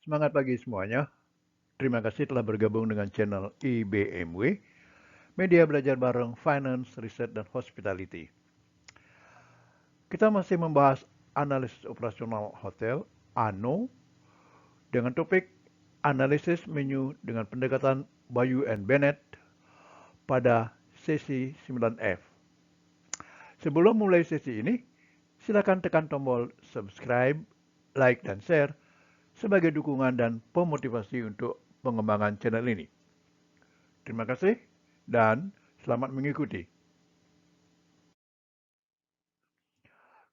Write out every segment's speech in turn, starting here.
Semangat pagi semuanya. Terima kasih telah bergabung dengan channel IBMW, media belajar bareng Finance, Research, dan Hospitality. Kita masih membahas analisis operasional hotel, ANO, dengan topik analisis menu dengan pendekatan Bayu and Bennett pada sesi 9F. Sebelum mulai sesi ini, silakan tekan tombol subscribe, like, dan share sebagai dukungan dan pemotivasi untuk pengembangan channel ini. Terima kasih dan selamat mengikuti.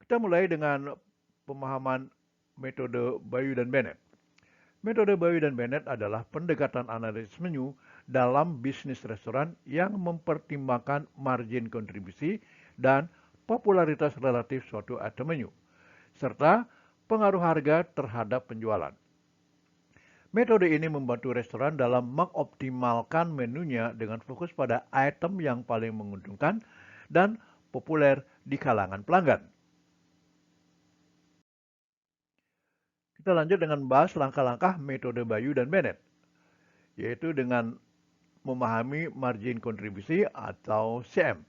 Kita mulai dengan pemahaman metode Bayu dan Bennett. Metode Bayu dan Bennett adalah pendekatan analisis menu dalam bisnis restoran yang mempertimbangkan margin kontribusi dan popularitas relatif suatu item menu, serta pengaruh harga terhadap penjualan. Metode ini membantu restoran dalam mengoptimalkan menunya dengan fokus pada item yang paling menguntungkan dan populer di kalangan pelanggan. Kita lanjut dengan membahas langkah-langkah metode Bayu dan Bennett, yaitu dengan memahami margin kontribusi atau CM.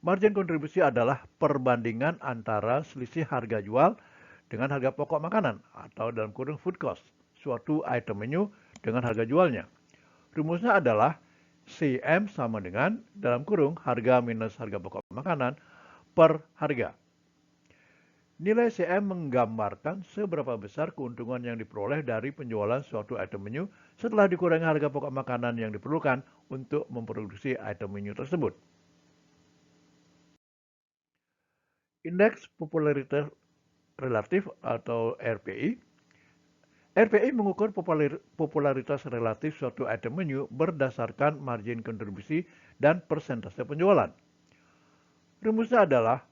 Margin kontribusi adalah perbandingan antara selisih harga jual dengan harga pokok makanan atau dalam kurung food cost, suatu item menu dengan harga jualnya. Rumusnya adalah CM sama dengan dalam kurung harga minus harga pokok makanan per harga. Nilai CM menggambarkan seberapa besar keuntungan yang diperoleh dari penjualan suatu item menu setelah dikurangi harga pokok makanan yang diperlukan untuk memproduksi item menu tersebut. Indeks popularitas relatif atau RPI. RPI mengukur popularitas relatif suatu item menu berdasarkan margin kontribusi dan persentase penjualan. Rumusnya adalah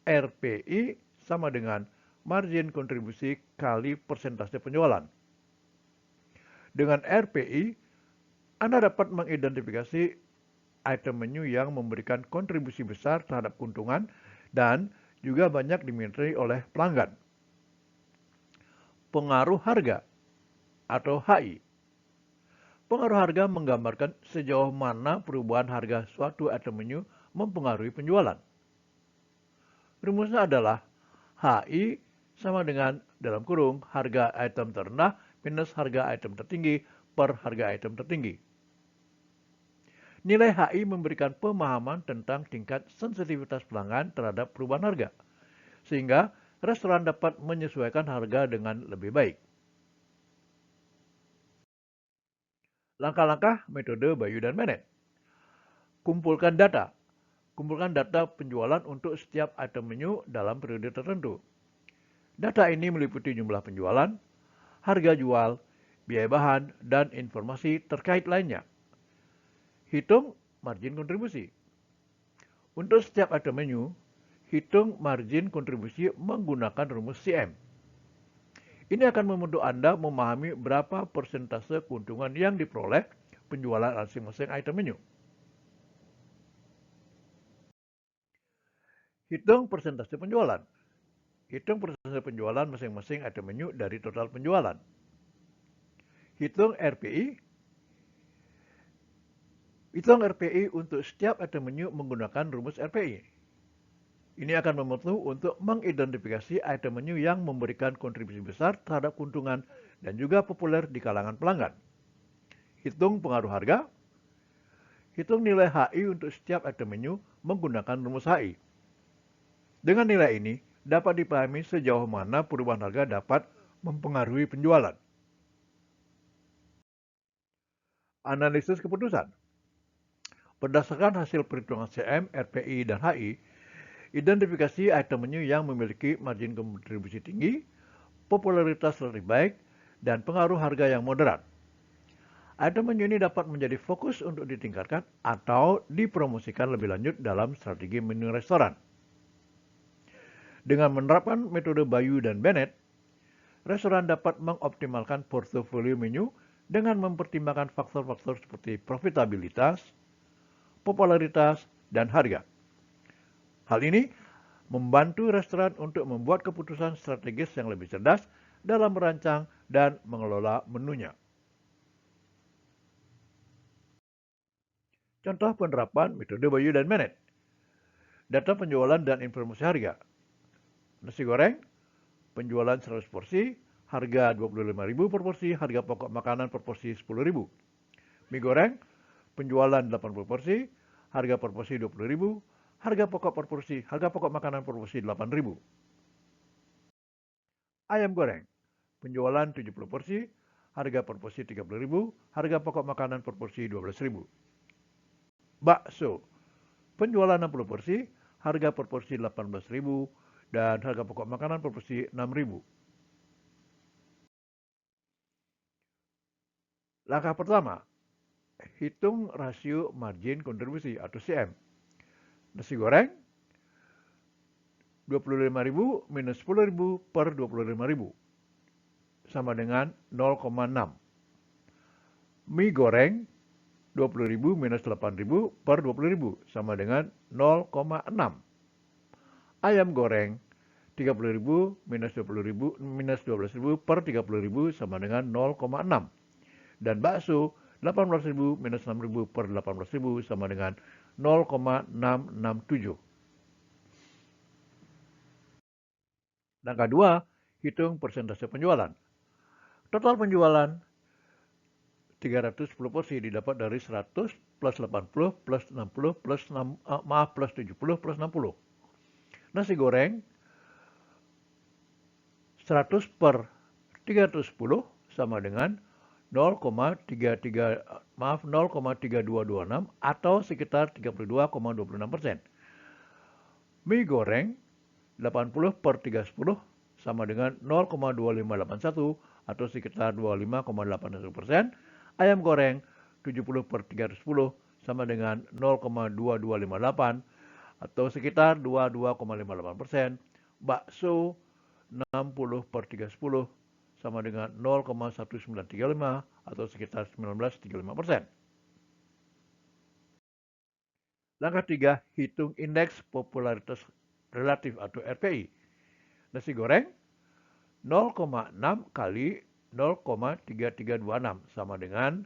RPI sama dengan margin kontribusi kali persentase penjualan. Dengan RPI, Anda dapat mengidentifikasi item menu yang memberikan kontribusi besar terhadap keuntungan dan juga banyak diminati oleh pelanggan. Pengaruh harga atau HI. Pengaruh harga menggambarkan sejauh mana perubahan harga suatu item menu mempengaruhi penjualan. Rumusnya adalah HI sama dengan dalam kurung harga item terendah minus harga item tertinggi per harga item tertinggi. Nilai HI memberikan pemahaman tentang tingkat sensitivitas pelanggan terhadap perubahan harga, sehingga restoran dapat menyesuaikan harga dengan lebih baik. Langkah-langkah metode Bayu dan Bennett. Kumpulkan data. Kumpulkan data penjualan untuk setiap item menu dalam periode tertentu. Data ini meliputi jumlah penjualan, harga jual, biaya bahan, dan informasi terkait lainnya. Hitung margin kontribusi. Untuk setiap item menu, hitung margin kontribusi menggunakan rumus CM. Ini akan membantu Anda memahami berapa persentase keuntungan yang diperoleh penjualan masing-masing item menu. Hitung persentase penjualan. Hitung persentase penjualan masing-masing item menu dari total penjualan. Hitung RPI. Hitung RPI untuk setiap item menu menggunakan rumus RPI. Ini akan membantu untuk mengidentifikasi item menu yang memberikan kontribusi besar terhadap keuntungan dan juga populer di kalangan pelanggan. Hitung pengaruh harga. Hitung nilai HI untuk setiap item menu menggunakan rumus HI. Dengan nilai ini, dapat dipahami sejauh mana perubahan harga dapat mempengaruhi penjualan. Analisis keputusan. Berdasarkan hasil perhitungan CM, RPI, dan HI, identifikasi item menu yang memiliki margin kontribusi tinggi, popularitas lebih baik, dan pengaruh harga yang moderat. Item menu ini dapat menjadi fokus untuk ditingkatkan atau dipromosikan lebih lanjut dalam strategi menu restoran. Dengan menerapkan metode Bayu dan Bennett, restoran dapat mengoptimalkan portofolio menu dengan mempertimbangkan faktor-faktor seperti profitabilitas, popularitas, dan harga. Hal ini membantu restoran untuk membuat keputusan strategis yang lebih cerdas dalam merancang dan mengelola menunya. Contoh penerapan metode Bayuy dan Bennett. Data penjualan dan informasi harga. Nasi goreng, penjualan 100 porsi, harga 25.000 per porsi, harga pokok makanan per porsi 10.000. Mie goreng, penjualan 80 porsi, harga per porsi 20.000, harga pokok per porsi, harga pokok makanan per porsi 8.000. Ayam goreng, penjualan 70 porsi, harga per porsi 30.000, harga pokok makanan per porsi 12.000. Bakso, penjualan 60 porsi, harga per porsi 18.000, dan harga pokok makanan per porsi 6.000. Langkah pertama, hitung rasio margin kontribusi atau CM. Nasi goreng, 25.000 minus 10.000 per 25.000 sama dengan 0,6. Mie goreng, 20.000 minus 8.000 per 20.000 sama dengan 0,6. Ayam goreng, 30.000 minus 20.000 minus 12.000 per 30.000 sama dengan 0,6. Dan bakso, 18.000 minus 6.000 per 18.000 sama dengan 0,667. Langkah 2, hitung persentase penjualan. Total penjualan 310 porsi didapat dari 100 plus 80 plus 60 plus 70 plus 60. Nasi goreng 100 per 310 sama dengan 0,3226 atau sekitar 32,26%. Mie goreng 80 per 310 sama dengan 0,2581 atau sekitar 25,81%. Ayam goreng 70 per 310 sama dengan 0,2258 atau sekitar 22,58%. Bakso 60 per 310 sama dengan 0,1935 atau sekitar 19,35%. Langkah 3, hitung indeks popularitas relatif atau RPI. Nasi goreng 0,6 kali 0,3326 sama dengan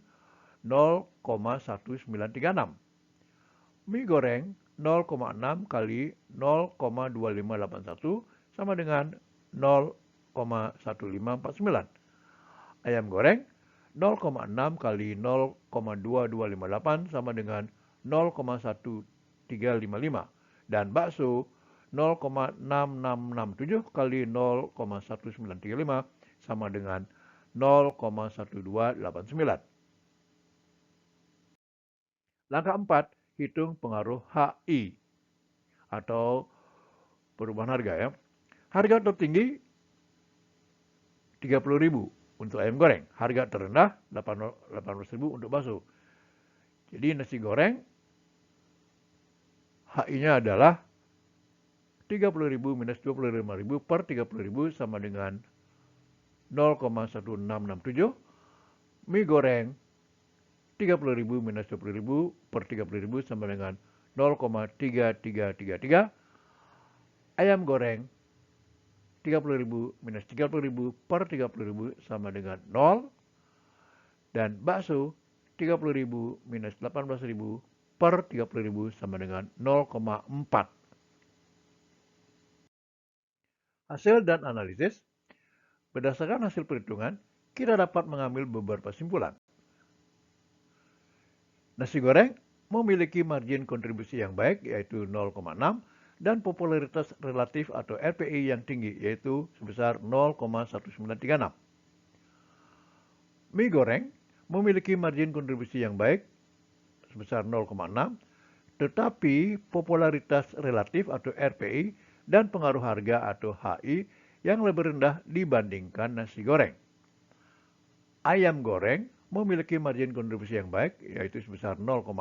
0,1936. Mie goreng 0,6 kali 0,2581 sama dengan 0,1549. Ayam goreng 0,6 kali 0,2258 sama dengan 0,1355. Dan bakso 0,6667 kali 0,1935 sama dengan 0,1289. Langkah 4, hitung pengaruh HI atau perubahan harga ya. Harga tertinggi 30.000 untuk ayam goreng, harga terendah 18.000 untuk bakso. Jadi nasi goreng HI-nya adalah 30.000 minus 25.000 per 30.000 sama dengan 0,1667. Mie goreng 30.000 minus 20.000 per 30.000 sama dengan 0,3333. Ayam goreng 30.000 minus 30.000 per 30.000 sama dengan 0. Dan bakso 30.000 minus 18.000 per 30.000 sama dengan 0,4. Hasil dan analisis. Berdasarkan hasil perhitungan, kita dapat mengambil beberapa kesimpulan. Nasi goreng memiliki margin kontribusi yang baik yaitu 0,6 dan popularitas relatif atau RPI yang tinggi yaitu sebesar 0,1936. Mie goreng memiliki margin kontribusi yang baik sebesar 0,6 tetapi popularitas relatif atau RPI dan pengaruh harga atau HI yang lebih rendah dibandingkan nasi goreng. Ayam goreng memiliki margin kontribusi yang baik yaitu sebesar 0,6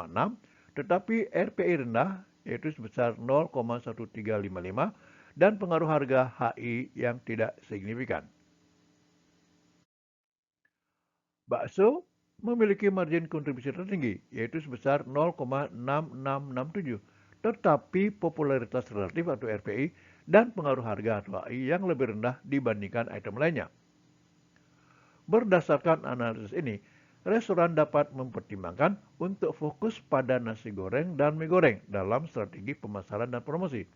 tetapi RPI rendah yaitu sebesar 0,1355 dan pengaruh harga HI yang tidak signifikan. Bakso memiliki margin kontribusi tertinggi yaitu sebesar 0,6667 tetapi popularitas relatif atau RPI dan pengaruh harga atau HI yang lebih rendah dibandingkan item lainnya. Berdasarkan analisis ini, restoran dapat mempertimbangkan untuk fokus pada nasi goreng dan mie goreng dalam strategi pemasaran dan promosi.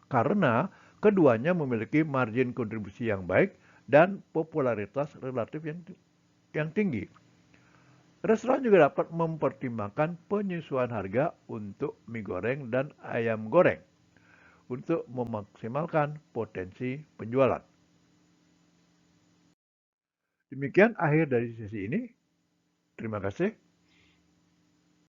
Karena keduanya memiliki margin kontribusi yang baik dan popularitas relatif yang tinggi. Restoran juga dapat mempertimbangkan penyesuaian harga untuk mie goreng dan ayam goreng untuk memaksimalkan potensi penjualan. Demikian akhir dari sesi ini. Terima kasih.